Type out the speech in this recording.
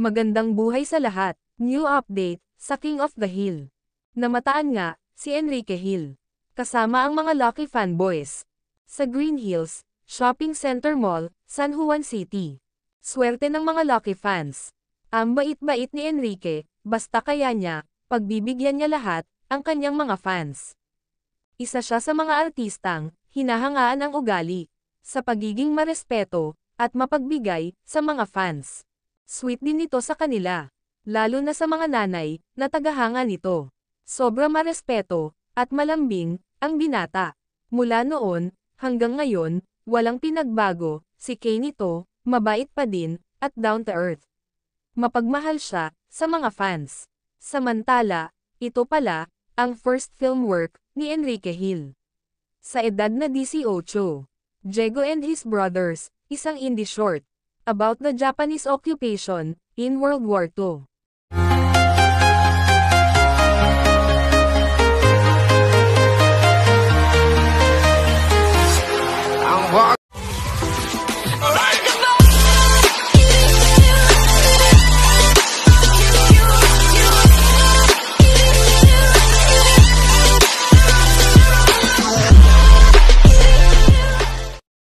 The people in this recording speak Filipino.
Magandang buhay sa lahat. New update, sa King of the Hill. Namataan nga, si Enrique Hill. Kasama ang mga Lucky fanboys. Sa Green Hills, Shopping Center Mall, San Juan City. Swerte ng mga Lucky fans. Ang bait-bait ni Enrique, basta kaya niya, pagbibigyan niya lahat, ang kanyang mga fans. Isa siya sa mga artistang, hinahangaan ang ugali, sa pagiging marespeto, at mapagbigay, sa mga fans. Sweet din ito sa kanila, lalo na sa mga nanay, na tagahanga nito. Sobra marespeto, at malambing, ang binata. Mula noon, hanggang ngayon, walang pinagbago, si Kay nito, mabait pa din, at down to earth. Mapagmahal siya, sa mga fans. Samantala, ito pala, ang first film work, ni Enrique Hill. Sa edad na 18, Diego and His Brothers, isang indie short, about the Japanese occupation, in World War II.